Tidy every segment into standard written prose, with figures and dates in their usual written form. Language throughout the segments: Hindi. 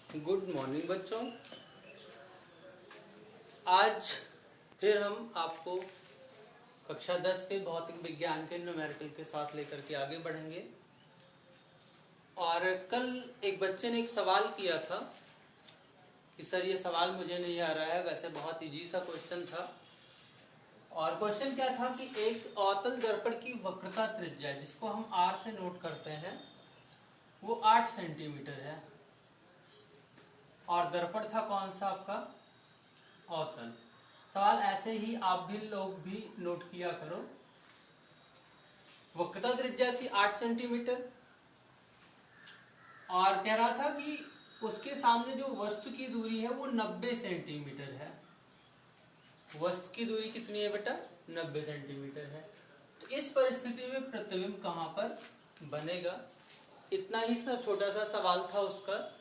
गुड मॉर्निंग बच्चों। आज फिर हम आपको कक्षा 10 के भौतिक विज्ञान के न्यूमेरिकल के साथ लेकर के आगे बढ़ेंगे। और कल एक बच्चे ने एक सवाल किया था कि सर ये सवाल मुझे नहीं आ रहा है। वैसे बहुत इजी सा क्वेश्चन था। और क्वेश्चन क्या था कि एक अवतल दर्पण की वक्रता त्रिज्या, जिसको हम r से नोट करते हैं, वो 8 सेंटीमीटर है। और दर्पण था कौन सा आपका? अवतल। सवाल ऐसे ही आप भी लोग भी नोट किया करो। वक्रता त्रिज्या थी 8 सेंटीमीटर और कह रहा था कि उसके सामने जो वस्तु की दूरी है वो 90 सेंटीमीटर है। वस्तु की दूरी कितनी है बेटा? 90 सेंटीमीटर है। तो इस परिस्थिति में प्रतिबिंब कहाँ पर बनेगा? इतना ही सा छोटा सा सवाल था उसका।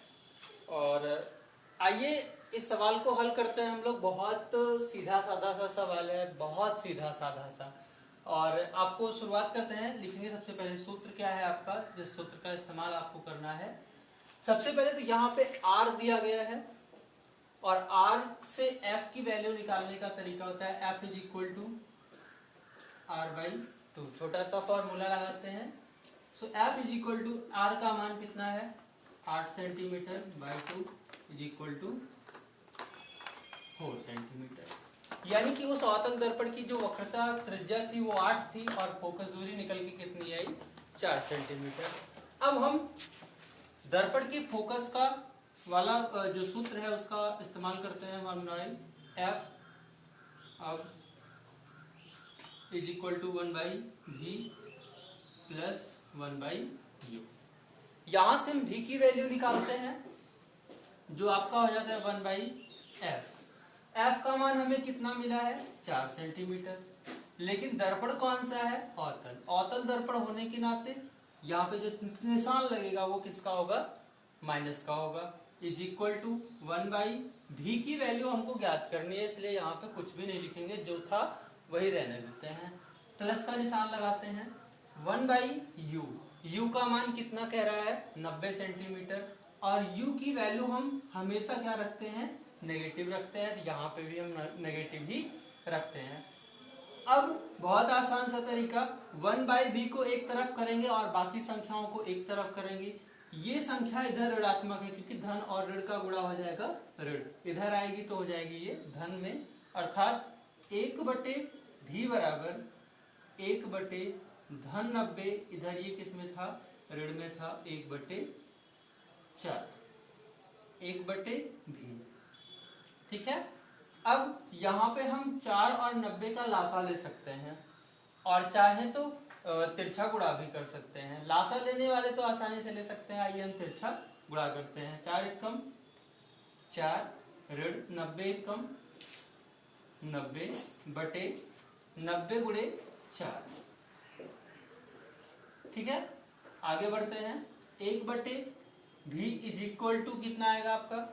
और आइए इस सवाल को हल करते हैं हम लोग। बहुत सीधा साधा सा सवाल है, बहुत सीधा साधा सा। और आपको शुरुआत करते हैं। लिखेंगे सबसे पहले सूत्र क्या है आपका, जिस सूत्र का इस्तेमाल आपको करना है। सबसे पहले तो यहाँ पे r दिया गया है और r से f की वैल्यू निकालने का तरीका होता है f is equal to r/2। छोटा सा फॉर्मूला लगाते हैं। So f is equal to r का मान कितना है? 8 centimetre by 2 is equal to 4 centimetre. यानी कि उस अवतल दर्पण की जो वक्रता त्रिज्या थी वो 8 थी और फोकस दूरी निकल के कितनी आई? 4 सेंटीमीटर। अब हम दर्पण की फोकस का वाला जो सूत्र है उसका इस्तेमाल करते हैं। 1/f अब is equal to 1/v plus 1/u। यहां से हम v की वैल्यू निकालते हैं जो आपका हो जाता है 1/f। f का मान हमें कितना मिला है? 4 सेंटीमीटर। लेकिन दर्पण कौन सा है? अवतल। अवतल दर्पण होने के नाते यहाँ पे जो निशान लगेगा वो किसका होगा? माइनस का होगा। इज इक्वल टू 1/v की वैल्यू हमको ज्ञात करनी है, इसलिए यहाँ पे कुछ भी नहीं लिखेंगे, जो था वही रहने देते हैं। प्लस का निशान लगाते हैं। 1/u, u का मान कितना कह रहा है? 90 सेंटीमीटर। और u की वैल्यू हम हमेशा क्या रखते हैं? नेगेटिव रखते हैं। तो यहाँ पे भी हम नेगेटिव ही रखते हैं। अब बहुत आसान सा तरीका, 1/v को एक तरफ करेंगे और बाकी संख्याओं को एक तरफ करेंगे। ये संख्या इधर ऋणात्मक है क्योंकि धन और ऋण का गुणा हो जाएगा ऋण। इधर आएगी तो हो जाएगी ये धन में, अर्थात 1/v बराबर 1/धन 90। इधर ये किस में था? ऋण में था। 1/4 1/v। ठीक है। अब यहाँ पे हम 4 और 90 का लासा ले सकते हैं और चाहे तो तिरछा गुणा भी कर सकते हैं। लासा लेने वाले तो आसानी से ले सकते हैं। आइए हम तिरछा गुणा करते हैं। 4 एकम 4 ऋण 90 एकम 90 बटे 90 गुणे 4। ठीक है, आगे बढ़ते हैं। 1/v इज इक्वल टू कितना आएगा आपका?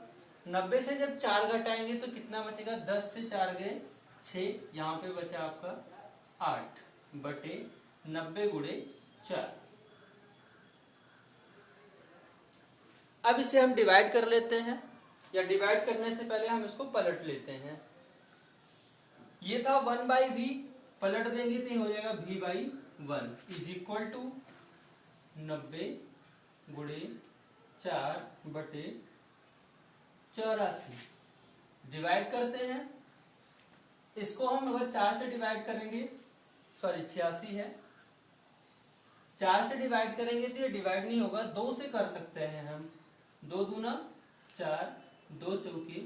90 से जब 4 घटाएंगे तो कितना बचेगा? 10 से 4 गए 6। यहाँ पे बचा आपका 8/90 गुणे 4। अब इसे हम डिवाइड कर लेते हैं, या डिवाइड करने से पहले हम इसको पलट लेते हैं। ये था 1/v, पलट देंगे तो ये हो जाएगा v/1 इज इक्वल टू 90 गुणे 4/84। डिवाइड करते हैं इसको हम। अगर 4 से डिवाइड करेंगे, सॉरी 86 है, 4 से डिवाइड करेंगे तो ये डिवाइड नहीं होगा। 2 से कर सकते हैं हम। 2 दूना 4, 2 चौके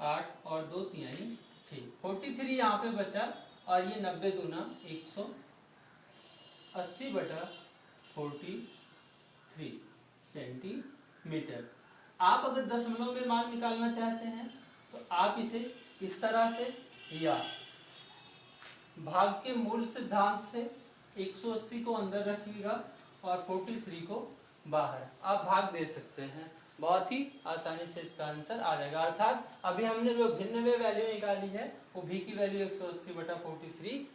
8 और 2 तिहाई 6। 43 यहाँ पे बचा और ये 90 दूना 180/43 सेंटीमीटर। आप अगर दशमलव में मान निकालना चाहते हैं तो आप इसे इस तरह से, या भाग के मूल सिद्धांत से 180 को अंदर रखिएगा और 43 को बाहर। आप भाग दे सकते हैं। बहुत ही आसानी से इसका आंसर आ जाएगा। अर्थात अभी हमने जो भिन्न में वैल्यू निकाली है वो v की वैल्यू 180/43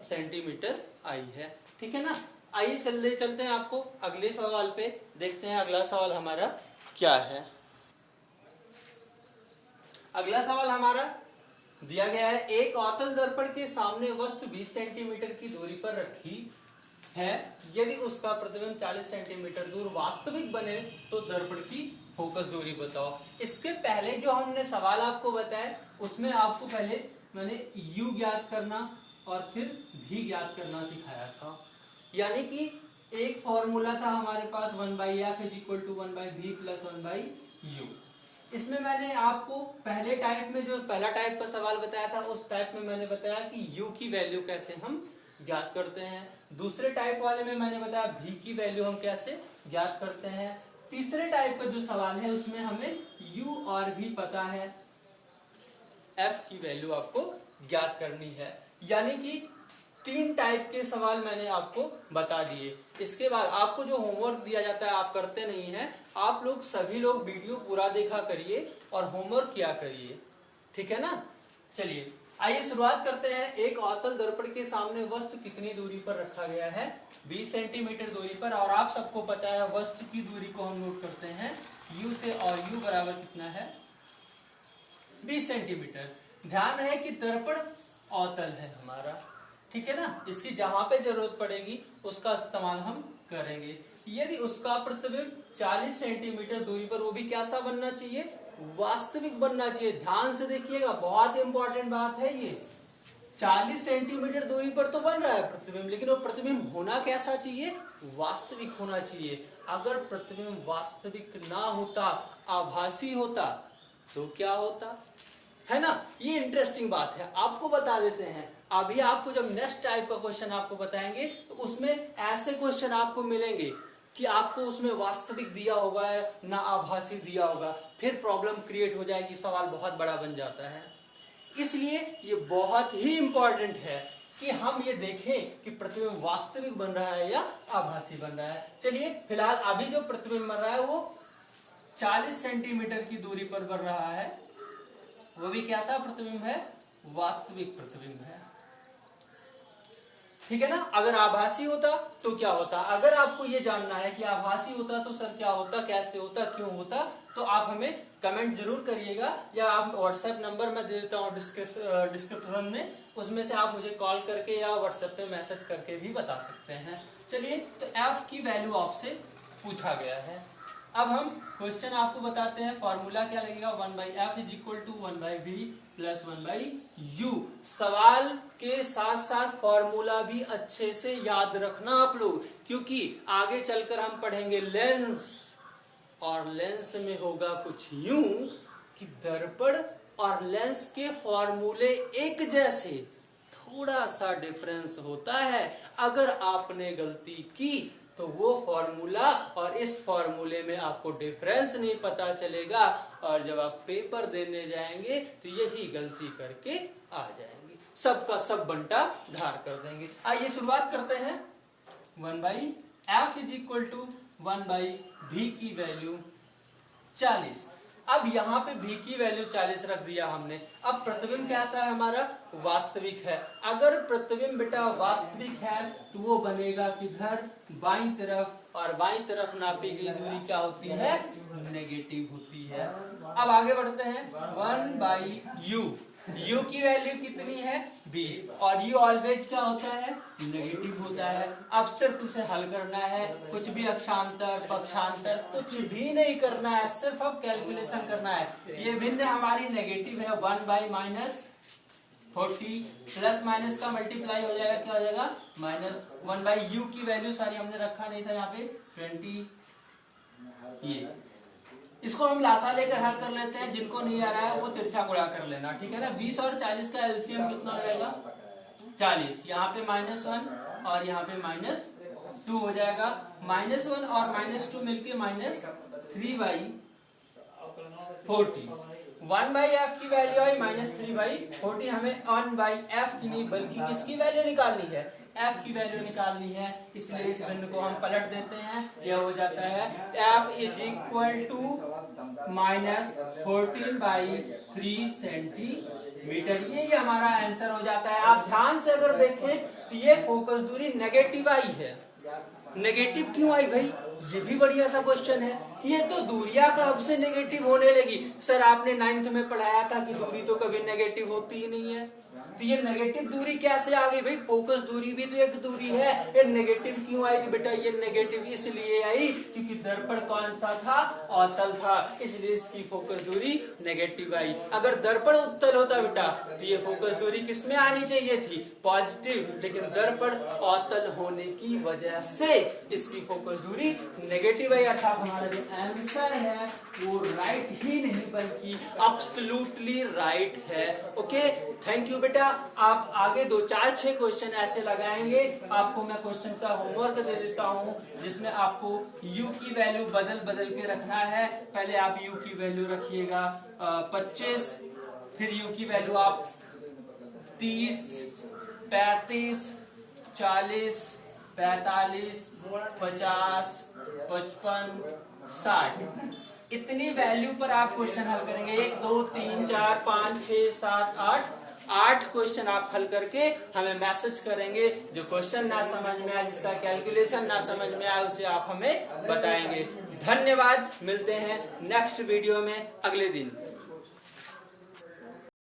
सेंटीमीटर आई है। ठीक है ना। आइए चलते हैं आपको अगले सवाल पे। देखते हैं अगला सवाल हमारा क्या है। अगला सवाल हमारा दिया गया है, एक अवतल दर्पण के सामने वस्तु 20 सेंटीमीटर की दूरी पर रखी है, यदि उसका प्रतिबिंब 40 सेंटीमीटर दूर वास्तविक बने तो दर्पण की फोकस दूरी बताओ। इसके पहले जो हमने सवाल आपको बताया उसमें आपको पहले मैंने u ज्ञात करना और फिर v ज्ञात करना सिखाया था। यानी कि एक फॉर्मूला था हमारे पास 1/f = 1/v + 1/u। इसमें मैंने आपको पहले टाइप में जो पहला टाइप का सवाल बताया था उस टाइप में मैंने बताया कि u की वैल्यू कैसे हम ज्ञात करते हैं। दूसरे टाइप वाले में मैंने बताया v की वैल्यू हम कैसे ज्ञात करते हैं। तीसरे टाइप का जो सवाल है उसमें हमें u और v पता है, f की वैल्यू आपको ज्ञात करनी है। यानी कि 3 टाइप के सवाल मैंने आपको बता दिए। इसके बाद आपको जो होमवर्क दिया जाता है आप करते नहीं हैं, आप लोग सभी लोग वीडियो पूरा देखा करिए और होमवर्क किया करिए, ठीक है ना। चलिए आइए शुरुआत करते हैं। एक अवतल दर्पण के सामने वस्तु कितनी दूरी पर रखा गया है? 20 सेंटीमीटर दूरी पर। और आप सबको पता है वस्तु की दूरी को हम नोट करते हैं u से, और u बराबर कितना है? 20 सेंटीमीटर। ध्यान है कि दर्पण अवतल है हमारा, ठीक है ना। इसकी जहां पे जरूरत पड़ेगी उसका इस्तेमाल हम करेंगे। यदि उसका प्रतिबिंब 40 सेंटीमीटर दूरी पर, वो भी कैसा बनना चाहिए? वास्तविक बनना चाहिए। ध्यान से देखिएगा, बहुत इंपॉर्टेंट बात है ये। 40 सेंटीमीटर दूरी पर तो बन रहा है प्रतिबिंब, लेकिन वो प्रतिबिंब होना कैसा चाहिए? वास्तविक होना चाहिए। अगर प्रतिबिंब वास्तविक ना होता, आभासी होता, तो क्या होता है ना। ये इंटरेस्टिंग बात है, आपको बता देते हैं। अभी आपको जब नेक्स्ट टाइप का क्वेश्चन आपको बताएंगे तो उसमें ऐसे क्वेश्चन आपको मिलेंगे कि आपको उसमें वास्तविक दिया होगा ना आभासी दिया होगा, फिर प्रॉब्लम क्रिएट हो जाएगी, सवाल बहुत बड़ा बन जाता है। इसलिए ये बहुत ही इंपॉर्टेंट है कि हम ये देखें कि प्रतिबिंब वास्तविक बन रहा है या आभासी बन रहा है। चलिए फिलहाल अभी जो प्रतिबिंब बन रहा है वो 40 सेंटीमीटर की दूरी पर बन रहा है, वो भी कैसा प्रतिबिंब है? वास्तविक प्रतिबिंब है, ठीक है ना। अगर आभासी होता तो क्या होता? अगर आपको ये जानना है कि आभासी होता तो सर क्या होता, कैसे होता, क्यों होता, तो आप हमें कमेंट जरूर करिएगा, या आप व्हाट्सएप नंबर मैं दे देता हूँ डिस्क्रिप्शन में, उसमें से आप मुझे कॉल करके या व्हाट्सएप पे मैसेज करके भी बता सकते हैं। चलिए, तो एफ की वैल्यू आपसे पूछा गया है। अब हम क्वेश्चन आपको बताते हैं। फॉर्मूला क्या लगेगा? 1/f = 1/v + 1/u। सवाल के साथ साथ फॉर्मूला भी अच्छे से याद रखना आप लोग, क्योंकि आगे चलकर हम पढ़ेंगे लेंस, और लेंस में होगा कुछ यूं कि दर्पण और लेंस के फॉर्मूले एक जैसे, थोड़ा सा डिफरेंस होता है। अगर आपने गलती की तो वो फॉर्मूला और इस फॉर्मूले में आपको डिफरेंस नहीं पता चलेगा, और जब आप पेपर देने जाएंगे तो यही गलती करके आ जाएंगे, सबका सब बंटा धार कर देंगे। आइए शुरुआत करते हैं। 1/f = 1/v की वैल्यू 40। अब यहाँ पे v की वैल्यू 40 रख दिया हमने। अब प्रतिबिंब कैसा है हमारा? वास्तविक है। अगर प्रतिबिंब बेटा वास्तविक है तो वो बनेगा किधर? बाईं तरफ, और बाईं तरफ नापी गई दूरी क्या होती है? नेगेटिव होती है। अब आगे बढ़ते हैं। 1/u, u की वैल्यू कितनी है? 20, और u ऑलवेज क्या होता है? नेगेटिव होता है। अब सिर्फ उसे हल करना है, कुछ भी अक्षांतर पक्षांतर कुछ भी नहीं करना है, सिर्फ अब कैलकुलेशन करना है। ये भिन्न हमारी नेगेटिव है, 1/-40 प्लस माइनस का मल्टीप्लाई हो जाएगा, क्या हो जाएगा? -1/u की वैल्यू, सारी हमने रखा नहीं था यहाँ पे 20। ये इसको हम लासा लेकर हल कर लेते हैं, जिनको नहीं आ रहा है वो तिरछा गुणा कर लेना, ठीक है ना। 20 और 40 का एलसीएम कितना हो जाएगा? 40। यहाँ पे -1 और यहाँ पे -2 हो जाएगा। -1 और -2 मिलके -3/40। 1/f की वैल्यू आई -3/40। हमें 1/f की नहीं बल्कि किसकी वैल्यू निकालनी है? f की वैल्यू निकालनी है। इसलिए इस बिंदु को हम पलट देते हैं, यह हो जाता है f = -14/3 सेंटीमीटर। ये हमारा आंसर हो जाता है। आप ध्यान से अगर देखें तो ये फोकस दूरी नेगेटिव आई है। नेगेटिव क्यों आई भाई? ये भी बढ़िया सा क्वेश्चन है कि ये तो दूरियां कब से नेगेटिव होने लगी। सर आपने 9th में पढ़ाया था कि दूरी तो कभी नेगेटिव होती ही नहीं है, तो ये नेगेटिव दूरी कैसे आ गई भाई? फोकस दूरी भी तो एक दूरी है, ये नेगेटिव क्यों आई? बेटा ये नेगेटिव इसलिए आई क्योंकि दर्पण कौन सा था? अवतल था, इसलिए इसकी फोकस दूरी नेगेटिव आई। अगर दर्पण उत्तल होता बेटा तो ये फोकस दूरी किस में आनी चाहिए थी? पॉजिटिव, लेकिन दर्पण अवतल होने की वजह से इसकी फोकस दूरी नेगेटिव आई। अर्थात हमारा जो आंसर है वो राइट ही नहीं बल्कि एब्सोल्युटली राइट है। ओके, थैंक यू बेटा। आप आगे 2, 4, 6 क्वेश्चन ऐसे लगाएंगे। आपको मैं क्वेश्चन का होमवर्क दे देता हूं जिसमें आपको u की वैल्यू बदल के रखना है। पहले आप u की वैल्यू रखिएगा 25, फिर u की वैल्यू आप 30, 35, 40, 45, 50, 55, 60 इतनी वैल्यू पर आप क्वेश्चन हल करेंगे। 1, 2, 3, 4, 5, 6, 7, 8 क्वेश्चन आप हल करके हमें मैसेज करेंगे। जो क्वेश्चन ना समझ में आए, जिसका कैलकुलेशन ना समझ में आए, उसे आप हमें बताएंगे। धन्यवाद, मिलते हैं नेक्स्ट वीडियो में अगले दिन।